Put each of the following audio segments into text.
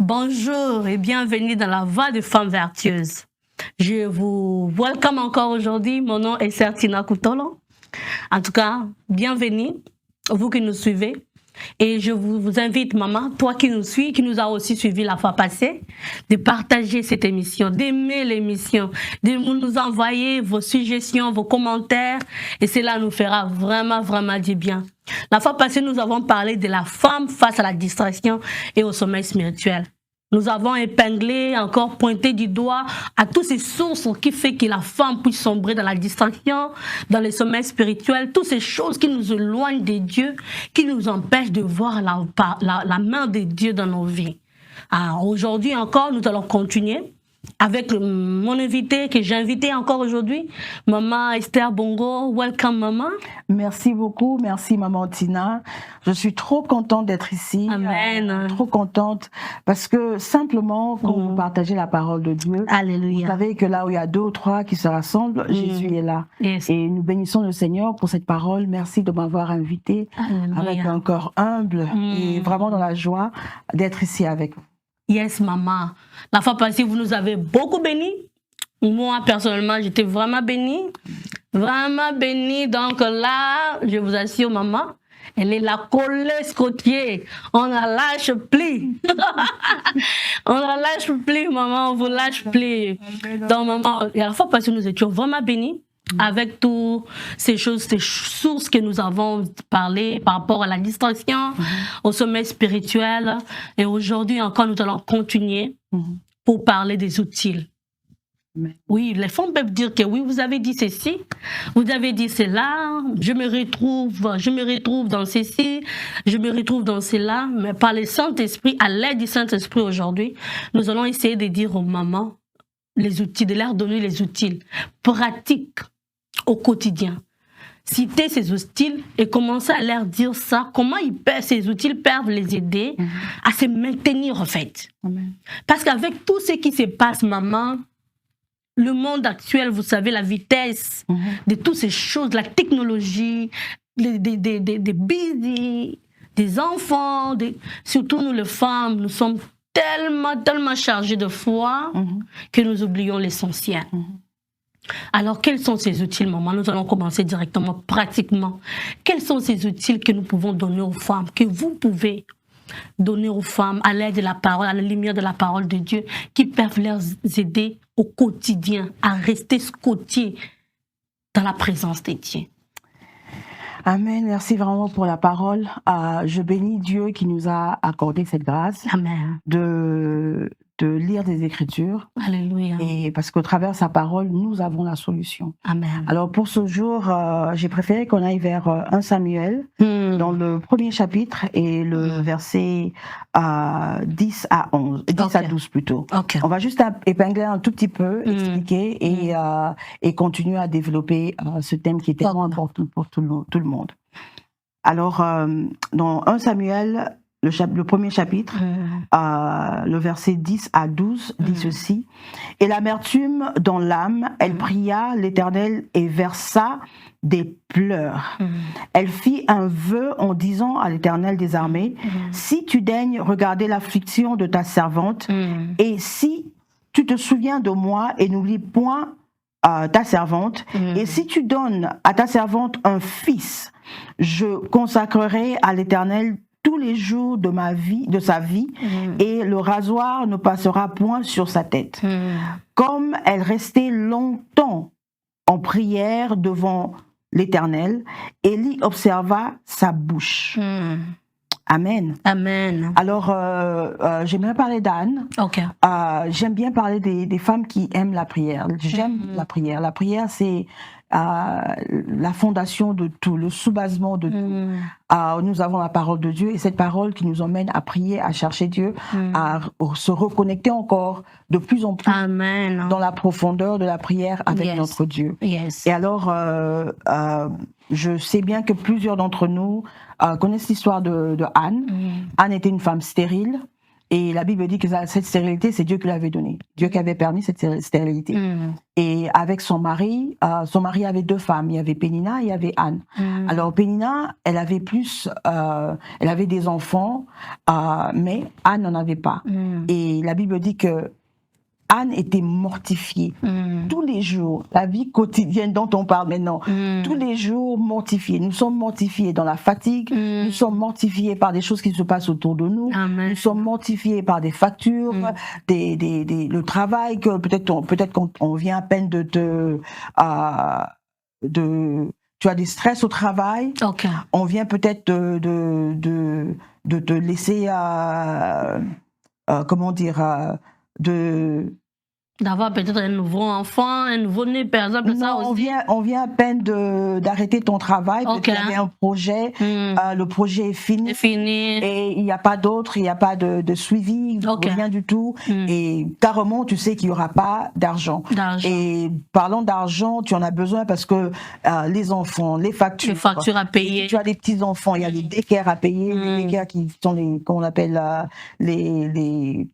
Bonjour et bienvenue dans la voie de femmes vertueuses. Je vous welcome encore aujourd'hui. Mon nom est Sertina Koutolo. En tout cas, bienvenue, vous qui nous suivez. Et je vous invite, maman, toi qui nous suis, qui nous a aussi suivi la fois passée, de partager cette émission, d'aimer l'émission, de nous envoyer vos suggestions, vos commentaires. Et cela nous fera vraiment du bien. La fois passée, nous avons parlé de la femme face à la distraction et au sommeil spirituel. Nous avons épinglé, encore pointé du doigt à toutes ces sources qui font que la femme puisse sombrer dans la distraction, dans le sommeil spirituel, toutes ces choses qui nous éloignent de Dieu, qui nous empêchent de voir la main de Dieu dans nos vies. Alors aujourd'hui encore, nous allons continuer avec mon invité que j'ai invité encore aujourd'hui, Maman Esther Bongo. Welcome, maman. Merci beaucoup, merci maman Tina. Je suis trop contente d'être ici. Amen. Trop contente parce que simplement quand vous partagez la parole de Dieu, Alléluia. Vous savez que là où il y a 2 ou 3 qui se rassemblent, Jésus est là. Yes. Et nous bénissons le Seigneur pour cette parole. Merci de m'avoir invité avec un corps humble et vraiment dans la joie d'être ici avec vous. Yes, maman. La fois passée, vous nous avez beaucoup bénis. Moi, personnellement, j'étais vraiment bénie. Vraiment bénie. Donc là, je vous assure, maman, elle est la colleuse côtier. On la lâche plus. On la lâche plus, maman. On vous lâche plus. Donc, maman, et à la fois passée, nous étions vraiment bénis. Avec toutes ces choses, ces sources que nous avons parlé par rapport à la distraction, au sommeil spirituel. Et aujourd'hui encore, nous allons continuer pour parler des outils. Oui, les femmes peuvent dire que oui, vous avez dit ceci, vous avez dit cela, je me retrouve dans ceci, je me retrouve dans cela, mais par le Saint-Esprit, à l'aide du Saint-Esprit aujourd'hui, nous allons essayer de dire aux mamans les outils, de leur donner les outils pratiques au quotidien. Citer ces outils et commencer à leur dire ça, comment ces outils peuvent les aider à se maintenir en fait. Parce qu'avec tout ce qui se passe, maman, le monde actuel, vous savez, la vitesse de toutes ces choses, la technologie, des busy, des enfants, surtout nous les femmes, nous sommes tellement chargés de foi que nous oublions l'essentiel. Alors, quels sont ces outils, maman? Nous allons commencer directement, pratiquement. Quels sont ces outils que nous pouvons donner aux femmes, que vous pouvez donner aux femmes à l'aide de la parole, à la lumière de la parole de Dieu, qui peuvent leur aider au quotidien à rester scotchés dans la présence de Dieu? Amen, merci vraiment pour la parole. Je bénis Dieu qui nous a accordé cette grâce. Amen. De lire des Écritures. Alléluia. Et parce qu'au travers de sa parole, nous avons la solution. Amen. Alors pour ce jour, j'ai préféré qu'on aille vers 1 Samuel, dans le 1er chapitre et le verset 10 à 12 plutôt. Okay. On va juste épingler un tout petit peu, expliquer et continuer à développer ce thème qui est tellement important pour tout le monde. Alors, dans 1 Samuel, le 1er chapitre, le verset 10 à 12 dit ceci. « Et l'amertume dans l'âme, elle pria l'Éternel et versa des pleurs. Elle fit un vœu en disant à l'Éternel des armées, « Si tu daignes regarder l'affliction de ta servante, et si tu te souviens de moi et n'oublie point ta servante, et si tu donnes à ta servante un fils, je consacrerai à l'Éternel tous les jours de sa vie, et le rasoir ne passera point sur sa tête. Comme elle restait longtemps en prière devant l'Éternel, Élie observa sa bouche. » Amen. Amen. Alors, j'aimerais parler d'Anne. Okay. J'aime bien parler des femmes qui aiment la prière. J'aime la prière. La prière, c'est la fondation de tout, le soubassement de tout. Nous avons la parole de Dieu et cette parole qui nous emmène à prier, à chercher Dieu, à se reconnecter encore de plus en plus dans la profondeur de la prière avec notre Dieu. Yes. Et alors, je sais bien que plusieurs d'entre nous connaissent l'histoire de Anne. Anne était une femme stérile. Et la Bible dit que cette stérilité, c'est Dieu qui l'avait donnée. Dieu qui avait permis cette stérilité. Et avec son mari avait 2 femmes. Il y avait Pénina et il y avait Anne. Alors Pénina, elle avait elle avait des enfants, mais Anne n'en avait pas. Et la Bible dit que Anne était mortifiée tous les jours, la vie quotidienne dont on parle maintenant, tous les jours mortifiée. Nous sommes mortifiés dans la fatigue, nous sommes mortifiés par des choses qui se passent autour de nous, nous sommes mortifiés par des factures, le travail, que peut-être qu'on vient à peine tu as des stress au travail, on vient peut-être de te laisser, comment dire, d'avoir peut-être un nouveau enfant, un nouveau-né, par exemple, non, ça aussi. On vient à peine d'arrêter ton travail, parce qu'il y avait un projet, le projet est fini, et il n'y a pas d'autre, il n'y a pas de suivi, rien du tout, et carrément, tu sais qu'il n'y aura pas d'argent. Et parlant d'argent, tu en as besoin parce que les enfants, les factures à payer. Tu as des petits-enfants, il y a les daycares à payer, les daycares qui sont qu'on appelle les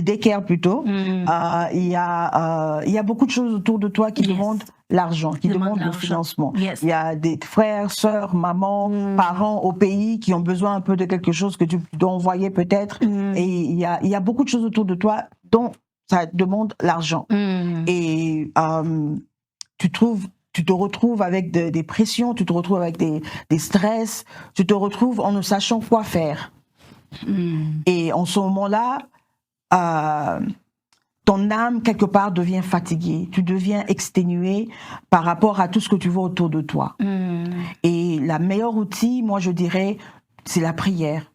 daycares plutôt. Il y a beaucoup de choses autour de toi qui demandent l'argent, qui demandent le financement. Il y a des frères, sœurs, mamans, parents au pays qui ont besoin un peu de quelque chose que tu dois envoyer peut-être. Et il y a beaucoup de choses autour de toi dont ça demande l'argent. Et tu te retrouves avec des pressions, tu te retrouves avec des stress, tu te retrouves en ne sachant quoi faire. Et en ce moment-là, ton âme, quelque part, devient fatiguée. Tu deviens exténué par rapport à tout ce que tu vois autour de toi. Et la meilleure outil, moi, je dirais, c'est la prière.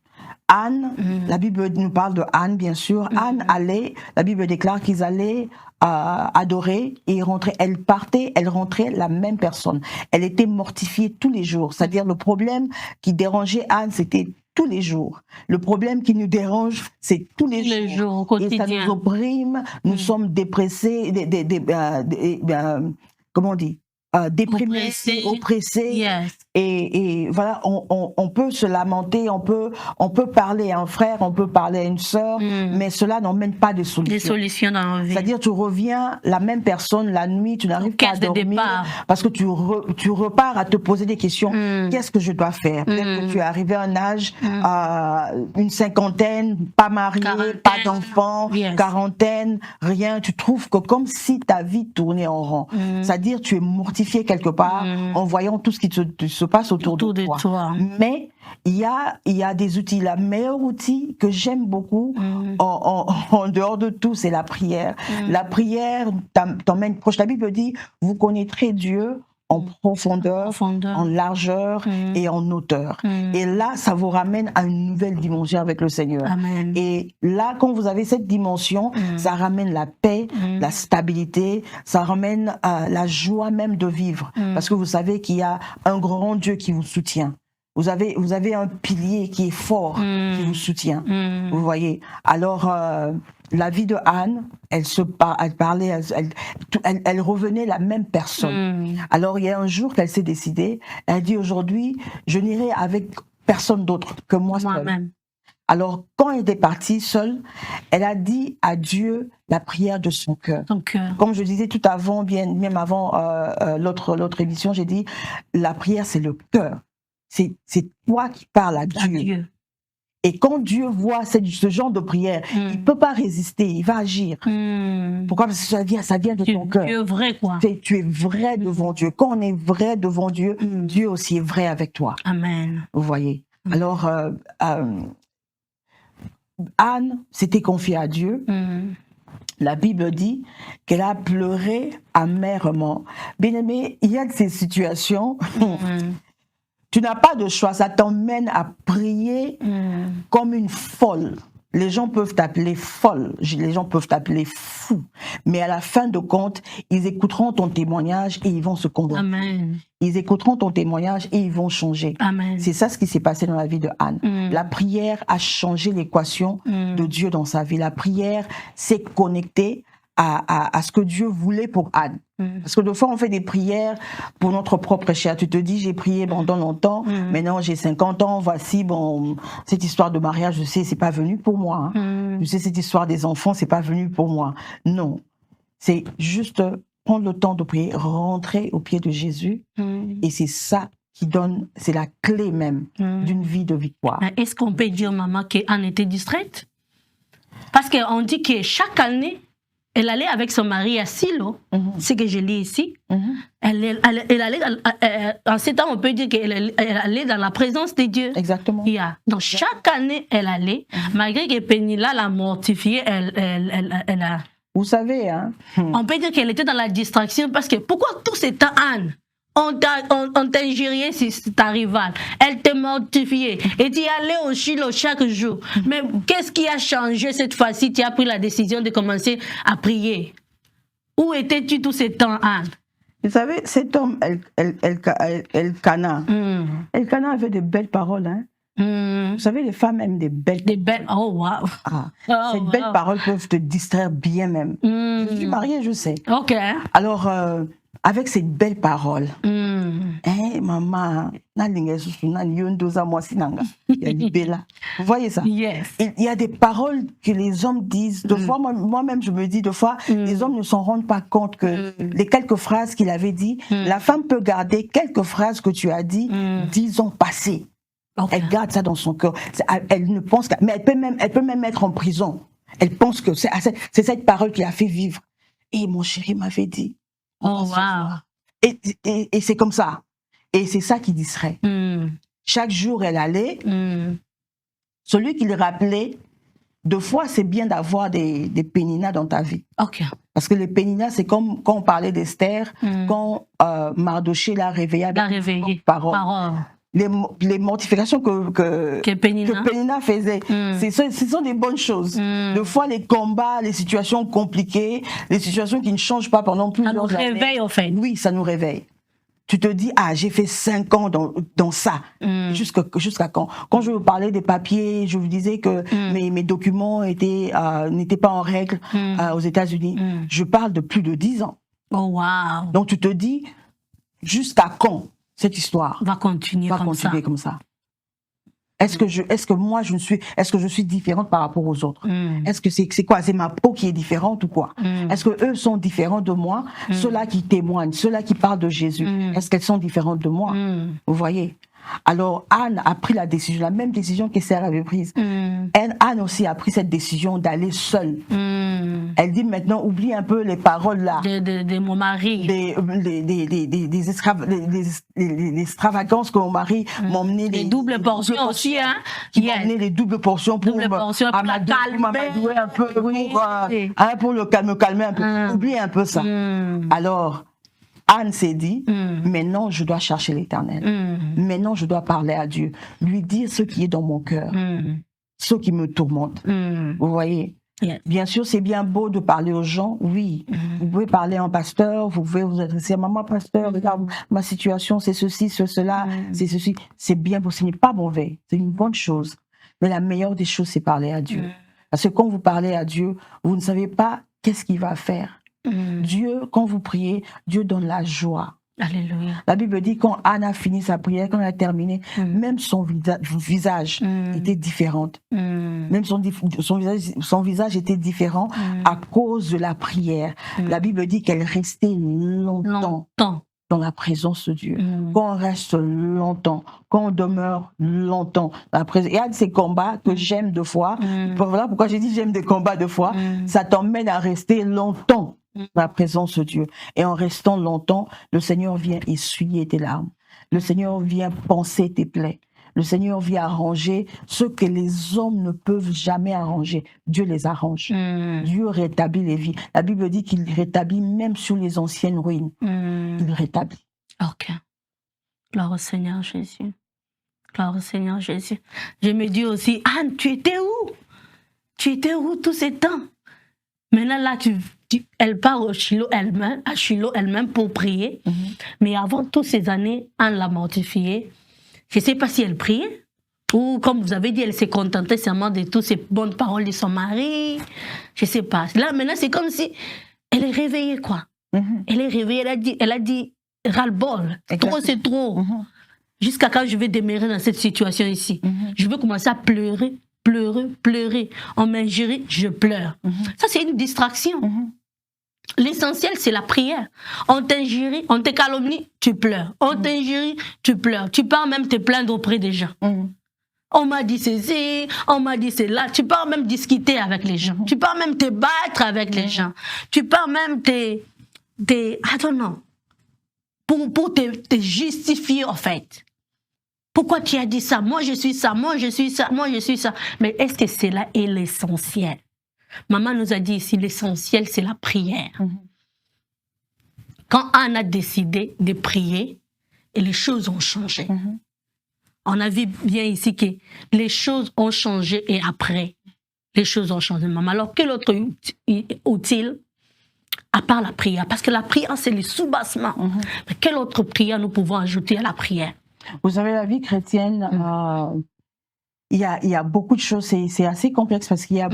Anne, la Bible nous parle de Anne, bien sûr. Anne allait, la Bible déclare qu'ils allaient adorer et rentrer. Elle partait, elle rentrait la même personne. Elle était mortifiée tous les jours. C'est-à-dire, le problème qui dérangeait Anne, c'était tous les jours. Le problème qui nous dérange, c'est tous les jours. Au quotidien. Et ça nous opprime, nous sommes dépressés, comment on dit, déprimés, oppressés. Et voilà, on peut se lamenter, on peut parler à un frère, on peut parler à une sœur, mais cela n'emmène pas de solution. Des solutions dans la vie. C'est-à-dire, tu reviens la même personne la nuit, tu n'arrives pas à dormir parce que tu repars à te poser des questions. Qu'est-ce que je dois faire? Peut-être que tu es arrivé à un âge, une cinquantaine, pas marié, pas d'enfant, quarantaine, rien. Tu trouves que comme si ta vie tournait en rond. C'est-à-dire, tu es mortifié quelque part en voyant tout ce qui se passe autour de toi. Mais il y a des outils. Le meilleur outil que j'aime beaucoup en dehors de tout, c'est la prière. La prière t'emmène proche. La Bible dit, vous connaîtrez Dieu en profondeur, en largeur et en hauteur. Et là, ça vous ramène à une nouvelle dimension avec le Seigneur. Amen. Et là, quand vous avez cette dimension, ça ramène la paix, la stabilité, ça ramène la joie même de vivre. Parce que vous savez qu'il y a un grand Dieu qui vous soutient. Vous avez un pilier qui est fort, qui vous soutient. Vous voyez. Alors, la vie de Anne, elle revenait la même personne. Alors, il y a un jour qu'elle s'est décidée, elle dit aujourd'hui, je n'irai avec personne d'autre que moi seule. Alors, quand elle était partie seule, elle a dit à Dieu la prière de son cœur. Comme je disais tout avant, même avant l'autre émission, j'ai dit, la prière, c'est le cœur. C'est toi qui parles à Dieu. Et quand Dieu voit ce genre de prière, il ne peut pas résister, il va agir. Pourquoi? Parce que ça vient de ton cœur. Tu es vrai, quoi. Tu es vrai devant Dieu. Quand on est vrai devant Dieu, Dieu aussi est vrai avec toi. Amen. Vous voyez. Alors, Anne s'était confiée à Dieu. La Bible dit qu'elle a pleuré amèrement. Bien-aimé, il y a de ces situations... Tu n'as pas de choix, ça t'emmène à prier comme une folle. Les gens peuvent t'appeler folle, les gens peuvent t'appeler fou, mais à la fin de compte, ils écouteront ton témoignage et ils vont se convaincre. Amen. Ils écouteront ton témoignage et ils vont changer. Amen. C'est ça ce qui s'est passé dans la vie de Anne. La prière a changé l'équation de Dieu dans sa vie. La prière s'est connectée à ce que Dieu voulait pour Anne. Parce que des fois, on fait des prières pour notre propre chair. Tu te dis, j'ai prié pendant longtemps, maintenant j'ai 50 ans, voici, bon, cette histoire de mariage, je sais, c'est pas venu pour moi. Hein. Je sais, cette histoire des enfants, c'est pas venu pour moi. Non. C'est juste prendre le temps de prier, rentrer au pied de Jésus, et c'est ça qui donne, c'est la clé même d'une vie de victoire. Est-ce qu'on peut dire, maman, qu'Anne était distraite? Parce qu'on dit que chaque année, elle allait avec son mari à Silo, ce que je lis ici. Elle allait, en ces temps, on peut dire qu'elle allait dans la présence de Dieu. Exactement. Donc, chaque année, elle allait, malgré que Pénila l'a mortifiée, elle a... Vous savez, hein? On peut dire qu'elle était dans la distraction, parce que pourquoi tout ce temps, Anne? On t'a injurié si c'est ta rivale. Elle t'a mortifié. Et tu y allais au Shiloh chaque jour. Mais qu'est-ce qui a changé cette fois-ci? Tu as pris la décision de commencer à prier. Où étais-tu tout ce temps, Anne? Vous savez, cet homme, Elkana, Elkana avait de belles paroles. Hein? Vous savez, les femmes aiment des belles paroles. Oh, wow. Ces belles paroles peuvent te distraire bien même. Je suis mariée, je sais. Ok. Alors, avec ces belles paroles, maman, vous voyez ça? Yes. Il y a des paroles que les hommes disent. De fois, moi-même, je me dis, de fois, les hommes ne s'en rendent pas compte que les quelques phrases qu'il avait dit, la femme peut garder quelques phrases que tu as dit 10 ans passés. Okay. Elle garde ça dans son cœur. Elle ne pense qu'à, mais elle peut même être en prison. Elle pense que c'est cette parole qui a fait vivre. Et mon chéri m'avait dit. Oh, wow. Et c'est comme ça. Et c'est ça qui distrait. Chaque jour, elle allait. Celui qui le rappelait, deux fois, c'est bien d'avoir des péninas dans ta vie. Okay. Parce que les péninas, c'est comme quand on parlait d'Esther, quand Mardoché l'a réveillée avec parole. Les mortifications que Pénina faisait, ce sont des bonnes choses. Des fois, les combats, les situations compliquées, les situations qui ne changent pas pendant plusieurs années. Ça nous réveille, en fait. Oui, ça nous réveille. Tu te dis, j'ai fait 5 ans dans ça. Jusqu'à quand? Quand je vous parlais des papiers, je vous disais que mes documents n'étaient pas en règle aux États-Unis. Je parle de plus de 10 ans. Oh, wow. Donc, tu te dis, jusqu'à quand cette histoire va continuer comme ça. Est-ce que moi est-ce que je suis différente par rapport aux autres? Est-ce que c'est quoi? C'est ma peau qui est différente ou quoi? Est-ce que eux sont différents de moi? Ceux-là qui témoignent, ceux-là qui parlent de Jésus, est-ce qu'elles sont différentes de moi? Vous voyez? Alors Anne a pris la décision, la même décision qu'Esther avait prise. Anne aussi a pris cette décision d'aller seule. Elle dit maintenant, oublie un peu les paroles là. De mon mari. Les extravagances que mon mari m'emmenait. Les doubles portions aussi, hein. Qui m'emmenait les doubles portions pour m'amadouer un peu, pour me calmer un peu. Oublie un peu ça. Alors, Anne s'est dit, maintenant je dois chercher l'Éternel. Maintenant je dois parler à Dieu. Lui dire ce qui est dans mon cœur. Ce qui me tourmente. Vous voyez? Yes. Bien sûr, c'est bien beau de parler aux gens, oui. Vous pouvez parler à un pasteur, vous pouvez vous adresser à maman pasteur, regarde, ma situation, c'est ceci, c'est cela, c'est ceci. C'est bien beau, ce n'est pas mauvais, c'est une bonne chose. Mais la meilleure des choses, c'est parler à Dieu. Parce que quand vous parlez à Dieu, vous ne savez pas qu'est-ce qu'il va faire. Dieu, quand vous priez, Dieu donne la joie. Alléluia. La Bible dit quand Anne a fini sa prière, quand elle a terminé, même son visage était différent. Même son visage était différent à cause de la prière. La Bible dit qu'elle restait longtemps dans la présence de Dieu. Quand on reste longtemps, quand on demeure longtemps dans la présence. Il y a de ces combats que j'aime deux fois. Voilà pourquoi j'ai dit j'aime des combats deux fois. Ça t'emmène à rester longtemps dans la présence de Dieu. Et en restant longtemps, le Seigneur vient essuyer tes larmes. Le Seigneur vient panser tes plaies. Le Seigneur vient arranger ce que les hommes ne peuvent jamais arranger. Dieu les arrange. Dieu rétablit les vies. La Bible dit qu'il rétablit même sur les anciennes ruines. Il rétablit. Ok. Gloire au Seigneur Jésus. Gloire au Seigneur Jésus. Je me dis aussi, Anne, tu étais où? Tu étais où tous ces temps? Maintenant, là, elle part à Shiloh elle-même pour prier. Mais avant toutes ces années, Anne l'a mortifiée. Je ne sais pas si elle priait ou, comme vous avez dit, elle s'est contentée seulement de toutes ces bonnes paroles de son mari. Je ne sais pas. Là, maintenant, c'est comme si elle est réveillée, quoi. Elle est réveillée, elle a dit ras-le-bol. Trop, c'est trop. Jusqu'à quand je vais demeurer dans cette situation ici. Je veux commencer à pleurer. On m'injurie, je pleure. Ça, c'est une distraction. L'essentiel, c'est la prière. On t'injurie, on te calomnie, tu pleures. On t'injurie, tu pleures. Tu pars même te plaindre auprès des gens. On m'a dit ceci, on m'a dit cela. Tu pars même discuter avec les gens. Tu pars même te battre avec les gens. Tu pars même I don't know, pour te justifier, en fait. Pourquoi tu as dit ça? Moi, je suis ça, moi, je suis ça, moi, je suis ça. Mais est-ce que cela est l'essentiel? Maman nous a dit ici, l'essentiel, c'est la prière. Quand Anne a décidé de prier, et les choses ont changé. On a vu bien ici que les choses ont changé et après, les choses ont changé. Maman, alors quel autre outil à part la prière? Parce que la prière, c'est le soubassement. Mais quelle autre prière nous pouvons ajouter à la prière? Vous savez, la vie chrétienne, il y a beaucoup de choses. C'est assez complexe parce qu'il y a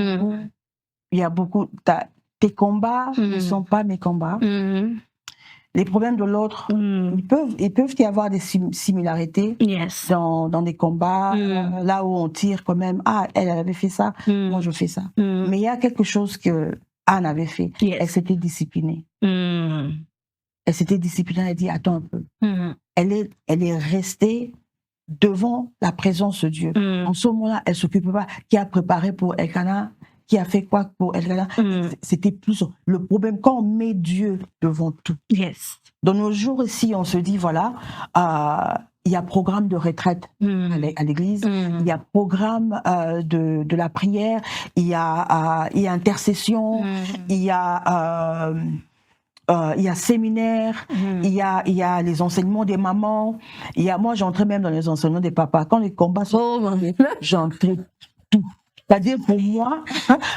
beaucoup. Tes combats ne sont pas mes combats. Les problèmes de l'autre, ils peuvent y avoir des similarités dans des combats, là où on tire quand même. Ah, elle avait fait ça, moi je fais ça. Mais il y a quelque chose que Anne avait fait. Elle s'était disciplinée. Elle s'était disciplinée, elle dit attends un peu. Elle est restée devant la présence de Dieu. En ce moment-là, elle ne s'occupe pas qui a préparé pour Elkanah, qui a fait quoi pour Elkanah. C'était plus le problème quand on met Dieu devant tout. Dans nos jours ici, on se dit voilà, il y a programme de retraite à l'église, il y a programme de la prière, il y a intercession, il y a séminaire, il y a les enseignements des mamans, moi j'entrais même dans les enseignements des papas. Quand les combats sont j'entrais tout. C'est-à-dire pour moi,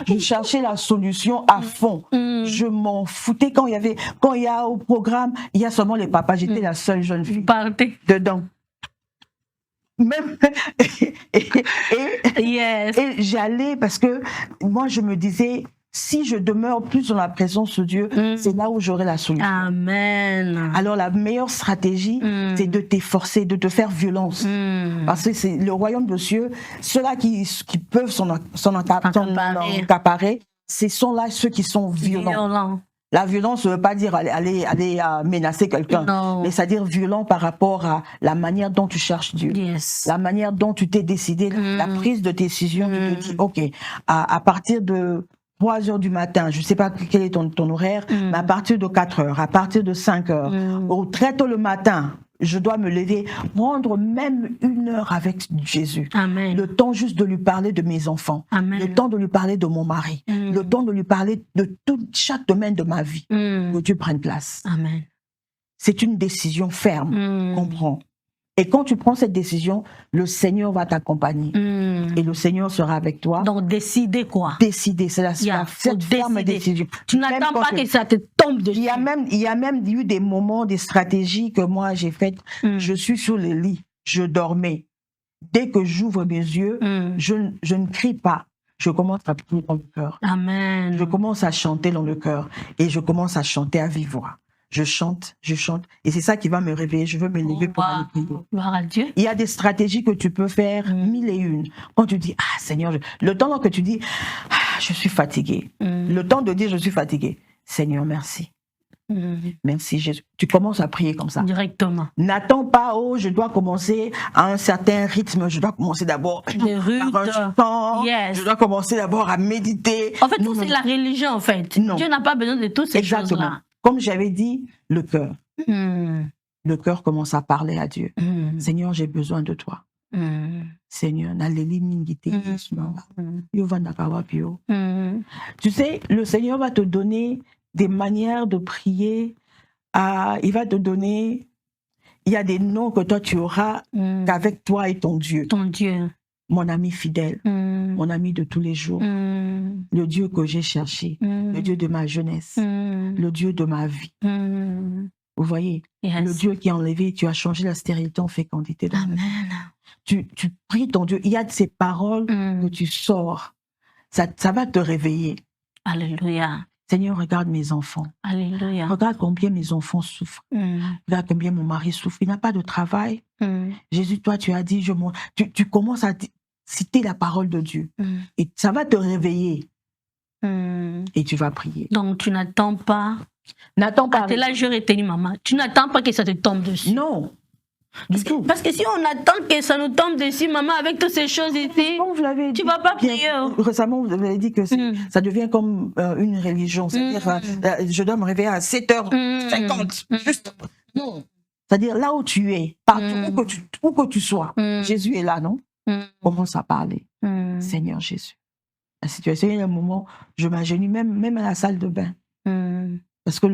je cherchais la solution à fond. Je m'en foutais quand il y a au programme, il y a seulement les papas. J'étais la seule jeune fille dedans. Même et j'allais parce que moi je me disais si je demeure plus dans la présence de Dieu, c'est là où j'aurai la solution. Amen. Alors la meilleure stratégie, c'est de t'efforcer, de te faire violence. Parce que c'est le royaume de Dieu, ceux-là qui peuvent s'en accaparer, ce sont là ceux qui sont violents. La violence ne veut pas dire aller menacer quelqu'un, mais c'est-à-dire violent par rapport à la manière dont tu cherches Dieu, la manière dont tu t'es décidé, la prise de décision. Tu te dis, ok, à partir de 3 heures du matin, je ne sais pas quel est ton horaire, mais à partir de 4 heures, à partir de 5 heures, ou très tôt le matin, je dois me lever, prendre même 1 heure avec Jésus. Amen. Le temps juste de lui parler de mes enfants. Amen. Le temps de lui parler de mon mari. Le temps de lui parler de chaque domaine de ma vie. Que Dieu prenne place. Amen. C'est une décision ferme qu'on prend. Et quand tu prends cette décision, le Seigneur va t'accompagner. Et le Seigneur sera avec toi. Donc, décider quoi? Décider, c'est cette ferme décision. Tu n'attends pas que ça te tombe dessus. Il y a même eu des moments, des stratégies que moi j'ai faites. Je suis sur le lit, je dormais. Dès que j'ouvre mes yeux, je ne crie pas. Je commence à prier dans le cœur. Amen. Je commence à chanter dans le cœur. Et je commence à chanter à vive voix. Je chante, et c'est ça qui va me réveiller. Je veux me lever pour aller prier. Gloire à Dieu. Il y a des stratégies que tu peux faire, 1001. Quand tu dis, ah Seigneur, le temps que tu dis, ah, je suis fatigué. Le temps de dire, je suis fatigué. Seigneur, merci. Merci Jésus. Tu commences à prier comme ça. Directement. N'attends pas, je dois commencer à un certain rythme. Je dois commencer d'abord par un chant. Je dois commencer d'abord à méditer. En fait, c'est la religion, en fait. Non. Dieu n'a pas besoin de toutes ces choses-là. Comme j'avais dit, le cœur. Le cœur commence à parler à Dieu. Seigneur, j'ai besoin de toi. Seigneur, tu sais, le Seigneur va te donner des manières de prier. Il va te donner, il y a des noms que toi tu auras qu'avec toi et ton Dieu. Ton Dieu. Mon ami fidèle, mon ami de tous les jours, le Dieu que j'ai cherché, le Dieu de ma jeunesse, le Dieu de ma vie. Vous voyez, le Dieu qui a enlevé, tu as changé la stérilité en fécondité. Amen. Tu pries ton Dieu, il y a de ces paroles que tu sors, ça va te réveiller. Alléluia. Seigneur, regarde mes enfants. Alléluia. Regarde combien mes enfants souffrent. Regarde combien mon mari souffre. Il n'a pas de travail. Jésus, toi, tu as dit, tu commences à citer la parole de Dieu. Et ça va te réveiller. Et tu vas prier. Donc, tu n'attends pas. N'attends pas. Là, je retenu, maman. Tu n'attends pas que ça te tombe dessus. Non. Parce que si on attend que ça nous tombe dessus, maman, avec toutes ces choses ici, tu ne vas pas prier. Récemment, vous avez dit que ça devient comme une religion. C'est-à-dire, je dois me réveiller à 7h50. Juste. Non. C'est-à-dire, là où tu es, partout où que tu sois, Jésus est là, non? Commence à parler. Seigneur Jésus. La situation, il y a un moment, je m'agenouille même à la salle de bain. Parce que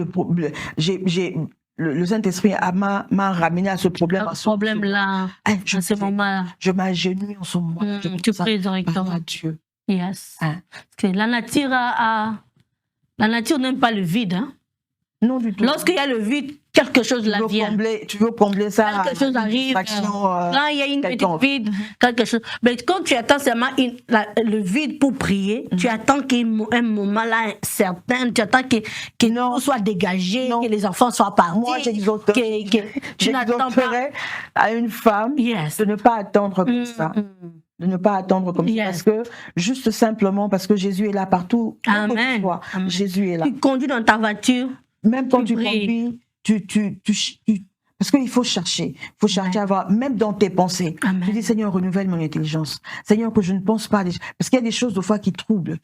le Saint-Esprit m'a ramené à ce problème. Ce problème-là, à ce moment-là. Je m'agenouille en ce moment. Tu pries directement à Dieu. Yes. Parce que la nature n'aime pas le vide. Hein? Non du tout. Lorsqu'il y a le vide, quelque chose là vient. Tu veux combler ça. Quelque chose arrive. Quand il y a une petite vide, quelque chose. Mais quand tu attends seulement le vide pour prier, tu attends qu'un moment là certain, tu attends que tout soit dégagé, que les enfants soient partis. Moi, j'exhorterais à une femme de ne pas attendre comme ça. De ne pas attendre comme ça. Parce que, juste simplement, parce que Jésus est là partout. Amen. Jésus est là. Tu conduis dans ta voiture. Même quand tu conduis, parce qu'il faut chercher. Il faut chercher à voir, même dans tes pensées. Amen. Tu dis, Seigneur, renouvelle mon intelligence. Seigneur, que je ne pense pas. Parce qu'il y a des choses, des fois, qui troublent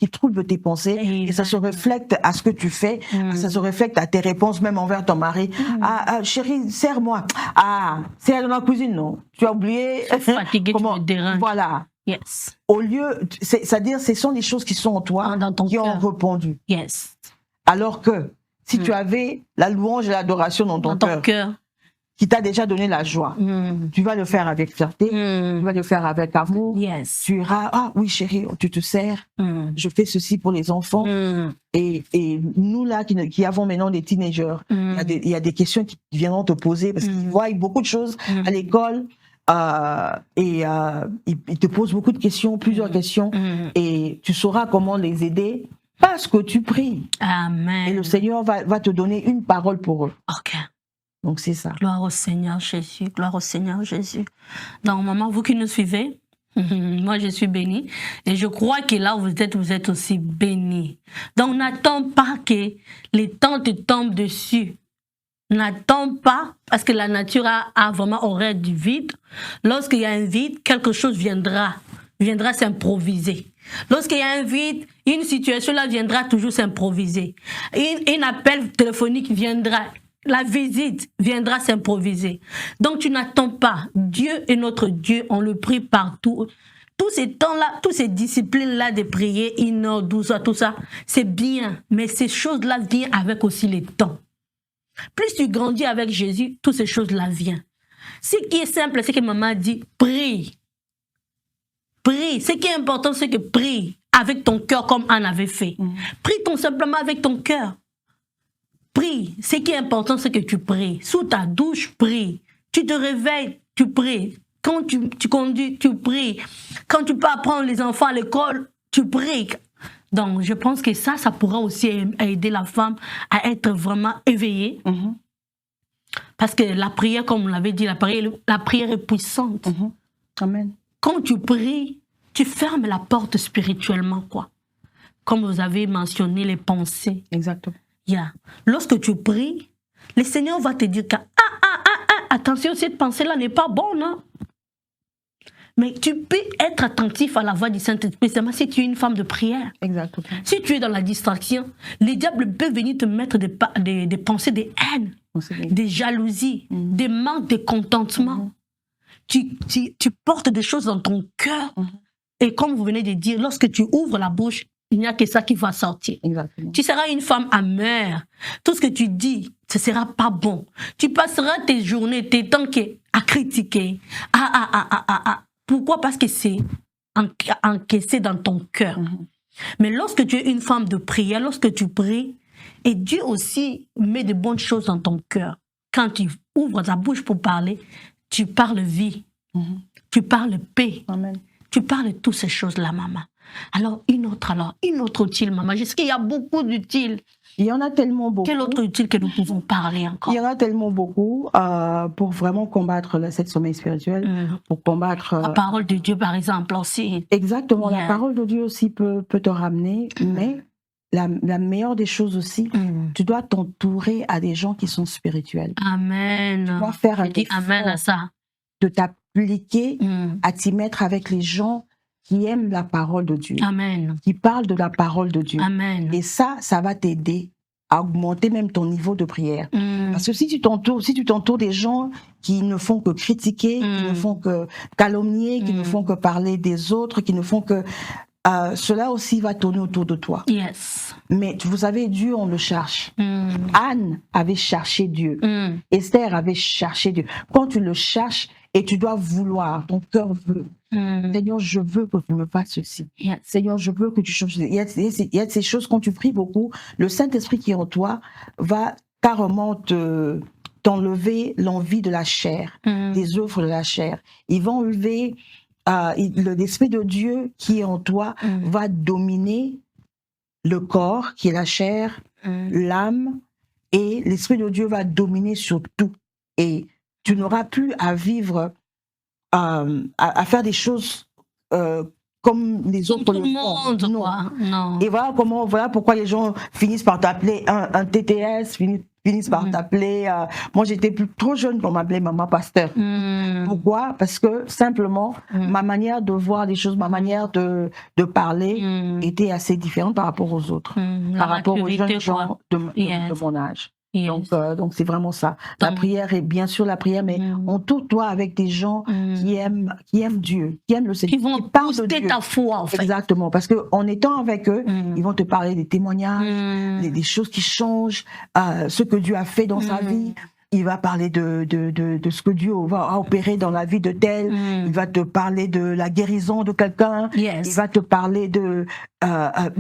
tes pensées. Et ça se reflète à ce que tu fais. Ça se reflète à tes réponses, même envers ton mari. Chérie, serre-moi. C'est dans la cuisine, non? Tu as oublié. Fatigué, tu me déranges. Voilà. Yes. Au lieu, c'est-à-dire, ce sont les choses qui sont en toi qui ont répondu. Yes. Alors que, si tu avais la louange et l'adoration dans ton cœur, qui t'a déjà donné la joie, tu vas le faire avec fierté, tu vas le faire avec amour. Yes. Tu iras, oui chérie, tu te sers, je fais ceci pour les enfants. Et nous là, qui avons maintenant des teenagers, il y a des questions qui viendront te poser parce qu'ils voient beaucoup de choses à l'école. Ils te posent beaucoup de questions, plusieurs questions, et tu sauras comment les aider. Parce que tu pries. Amen. Et le Seigneur va te donner une parole pour eux. Ok. Donc c'est ça. Gloire au Seigneur Jésus. Gloire au Seigneur Jésus. Donc maman, vous qui nous suivez, moi je suis bénie. Et je crois que là où vous êtes aussi bénie. Donc n'attends pas que les temps te tombent dessus. N'attends pas, parce que la nature a vraiment horreur du vide. Lorsqu'il y a un vide, quelque chose viendra s'improviser. Lorsqu'il y a un vide, une situation là viendra toujours s'improviser. Un appel téléphonique viendra, la visite viendra s'improviser. Donc tu n'attends pas. Dieu est notre Dieu, on le prie partout. Tous ces temps-là, toutes ces disciplines-là de prier, 1 heure, 12 heures, tout ça, c'est bien. Mais ces choses-là viennent avec aussi les temps. Plus tu grandis avec Jésus, toutes ces choses-là viennent. Ce qui est simple, c'est que maman dit, prie. Prie. Ce qui est important, c'est que prie avec ton cœur comme Anne avait fait. Prie tout simplement avec ton cœur. Prie. Ce qui est important, c'est que tu pries. Sous ta douche, prie. Tu te réveilles, tu pries. Quand tu conduis, tu pries. Quand tu pars prendre les enfants à l'école, tu pries. Donc, je pense que ça pourra aussi aider la femme à être vraiment éveillée. Parce que la prière, comme on l'avait dit, la prière est puissante. Amen. Quand tu pries, tu fermes la porte spirituellement, quoi. Comme vous avez mentionné les pensées. Exactement. Lorsque tu pries, le Seigneur va te dire que attention, cette pensée-là n'est pas bonne. Hein? Mais tu peux être attentif à la voix du Saint-Esprit, seulement si tu es une femme de prière. Exactement. Si tu es dans la distraction, le diable peut venir te mettre des pensées de haine, des jalousies, des manques de contentement. Tu portes des choses dans ton cœur. Et comme vous venez de dire, lorsque tu ouvres la bouche, il n'y a que ça qui va sortir. Exactement. Tu seras une femme amère. Tout ce que tu dis, ce ne sera pas bon. Tu passeras tes journées, tes temps à critiquer. Pourquoi? Parce que c'est encaissé dans ton cœur. Mais lorsque tu es une femme de prière, lorsque tu pries, et Dieu aussi met de bonnes choses dans ton cœur. Quand tu ouvres ta bouche pour parler, tu parles vie, tu parles paix, Amen. tu parles de toutes ces choses-là, maman. Alors, une autre utile, maman. Est-ce qu'il y a beaucoup d'utiles? Il y en a tellement beaucoup. Quel autre utile que nous pouvons parler encore? Il y en a tellement beaucoup pour vraiment combattre cette sommeil spirituel, pour combattre... la parole de Dieu, par exemple, aussi. Exactement, la parole de Dieu aussi peut te ramener, mais la meilleure des choses aussi, tu dois t'entourer à des gens qui sont spirituels. Amen. Tu dois faire un effort amen à ça. De t'appliquer à t'y mettre avec les gens qui aiment la parole de Dieu, Amen. qui parlent de la parole de Dieu. Amen. Et ça va t'aider à augmenter même ton niveau de prière. Parce que si tu t'entoures des gens qui ne font que critiquer, qui ne font que calomnier, qui ne font que parler des autres, qui ne font que... cela aussi va tourner autour de toi. Yes. Mais vous savez, Dieu, on le cherche. Anne avait cherché Dieu. Esther avait cherché Dieu. Quand tu le cherches et tu dois vouloir, ton cœur veut. Seigneur, je veux que tu me fasses ceci. Yes. Seigneur, je veux que tu changes. Il y a ces choses, quand tu pries beaucoup, le Saint-Esprit qui est en toi va carrément t'enlever l'envie de la chair, des œuvres de la chair. Il va enlever... l'Esprit de Dieu qui est en toi va dominer le corps, qui est la chair, l'âme, et l'Esprit de Dieu va dominer sur tout. Et tu n'auras plus à vivre, à faire des choses comme les autres le font. Non. Et voilà pourquoi les gens finissent par t'appeler un TTS, finissent par t'appeler... moi, j'étais trop jeune pour m'appeler maman pasteur. Pourquoi? Parce que simplement, ma manière de voir les choses, ma manière de parler était assez différente par rapport aux autres, par rapport aux jeunes gens de mon âge. Yes. Donc c'est vraiment ça. La prière est bien sûr la prière, mais entoure-toi avec des gens qui aiment Dieu, qui aiment le Seigneur, qui vont booster ta foi en fait. Exactement, parce que en étant avec eux, ils vont te parler des témoignages, des choses qui changent, ce que Dieu a fait dans sa vie. Il va parler de ce que Dieu va opérer dans la vie de tel. Il va te parler de la guérison de quelqu'un. Yes. Il va te parler de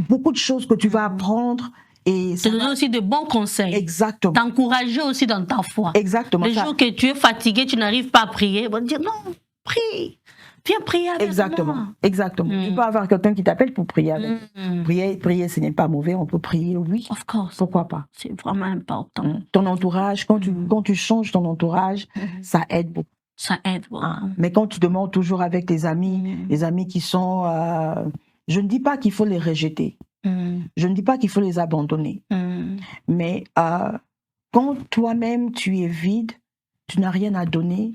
beaucoup de choses que tu vas apprendre. Et te donner aussi de bons conseils. Exactement. T'encourager aussi dans ta foi. Exactement. Les jours que tu es fatigué, tu n'arrives pas à prier, ils vont te dire non, prie. Viens prier avec moi. Exactement. Tu peux avoir quelqu'un qui t'appelle pour prier avec. Prier, ce n'est pas mauvais, on peut prier, oui. Of course. Pourquoi pas? C'est vraiment important. Ton entourage, quand tu changes ton entourage, ça aide beaucoup. Ça aide beaucoup. Mais quand tu demandes toujours avec tes amis, les amis qui sont... je ne dis pas qu'il faut les rejeter. Je ne dis pas qu'il faut les abandonner. Mais quand toi-même tu es vide, tu n'as rien à donner,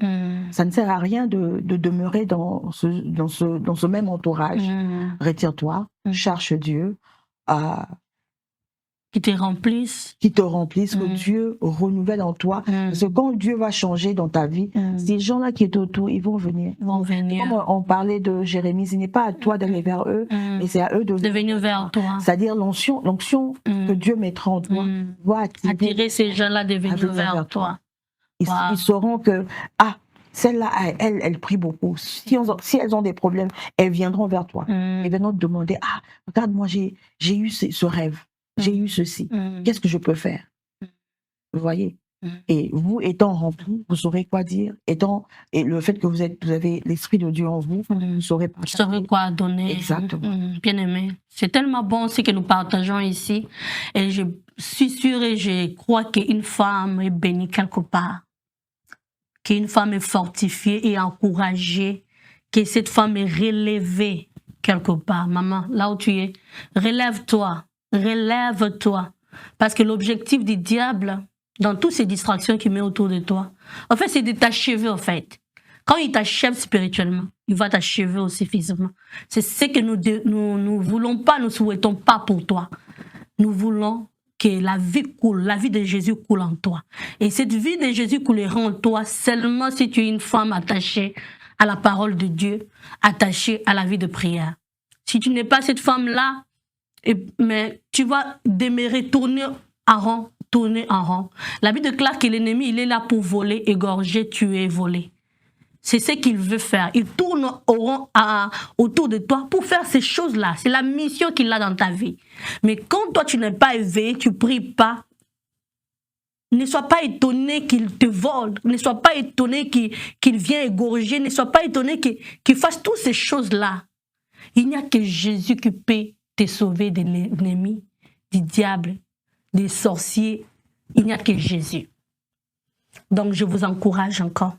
ça ne sert à rien de demeurer dans ce même entourage. Retire-toi, cherche Dieu. Qui te remplisse. Que Dieu renouvelle en toi. Parce que quand Dieu va changer dans ta vie, ces gens-là qui sont autour, ils vont venir. Comme on parlait de Jérémie, ce n'est pas à toi d'aller vers eux, mais c'est à eux de venir vers toi. C'est-à-dire l'onction que Dieu mettra en toi va attirer ces gens-là de venir vers toi. Ils sauront que, celle-là, elle prie beaucoup. Si elles ont des problèmes, elles viendront vers toi. Elles viendront te demander, regarde, moi j'ai eu ce rêve. J'ai eu ceci. Qu'est-ce que je peux faire? Vous voyez? Et vous, étant rempli, vous saurez quoi dire. Et le fait que vous avez l'Esprit de Dieu en vous, vous saurez pas. Vous saurez quoi donner. Exactement. Bien aimé. C'est tellement bon aussi que nous partageons ici. Et je suis sûre et je crois qu'une femme est bénie quelque part. Qu'une femme est fortifiée et encouragée. Que cette femme est relevée quelque part. Maman, là où tu es, relève-toi. Relève-toi. Parce que l'objectif du diable, dans toutes ces distractions qu'il met autour de toi, en fait, c'est de t'achever, en fait. Quand il t'achève spirituellement, il va t'achever aussi physiquement. C'est ce que nous voulons pas, nous souhaitons pas pour toi. Nous voulons que la vie coule, la vie de Jésus coule en toi. Et cette vie de Jésus coulera en toi seulement si tu es une femme attachée à la parole de Dieu, attachée à la vie de prière. Si tu n'es pas cette femme-là, mais tu vas demeurer tourner en rond. La Bible déclare que l'ennemi, il est là pour voler, égorger, tuer, voler. C'est ce qu'il veut faire. Il tourne autour de toi pour faire ces choses-là. C'est la mission qu'il a dans ta vie. Mais quand toi, tu n'es pas éveillé, tu ne pries pas, ne sois pas étonné qu'il te vole, ne sois pas étonné qu'il vienne égorger, ne sois pas étonné qu'il fasse toutes ces choses-là. Il n'y a que Jésus qui peut te sauver de l'ennemi, du diable, des sorciers. Il n'y a que Jésus. Donc, je vous encourage encore.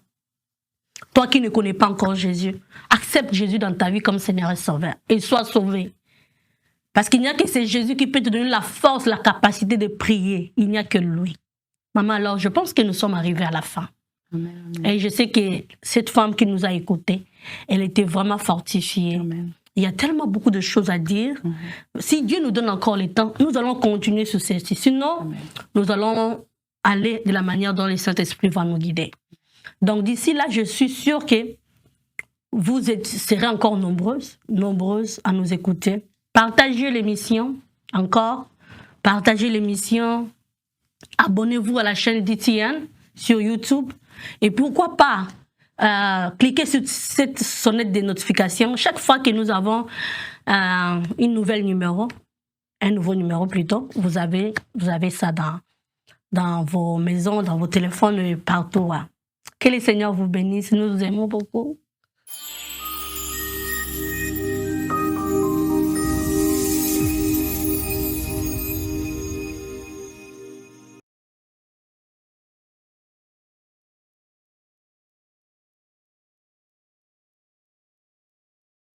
Toi qui ne connais pas encore Jésus, accepte Jésus dans ta vie comme Seigneur et Sauveur et sois sauvé. Parce qu'il n'y a que c'est Jésus qui peut te donner la force, la capacité de prier. Il n'y a que lui. Maman, alors je pense que nous sommes arrivés à la fin. Amen. Et je sais que cette femme qui nous a écoutés, elle était vraiment fortifiée. Amen. Il y a tellement beaucoup de choses à dire. Si Dieu nous donne encore le temps, nous allons continuer sur celle-ci. Sinon, Amen. nous allons aller de la manière dont le Saint-Esprit va nous guider. Donc d'ici là, je suis sûre que vous serez encore nombreuses à nous écouter. Partagez l'émission encore. Partagez l'émission. Abonnez-vous à la chaîne d'Étienne sur YouTube. Et pourquoi pas cliquez sur cette sonnette de notification. Chaque fois que nous avons un nouveau numéro plutôt, vous avez ça dans vos maisons, dans vos téléphones, partout. Que le Seigneur vous bénisse. Nous vous aimons beaucoup.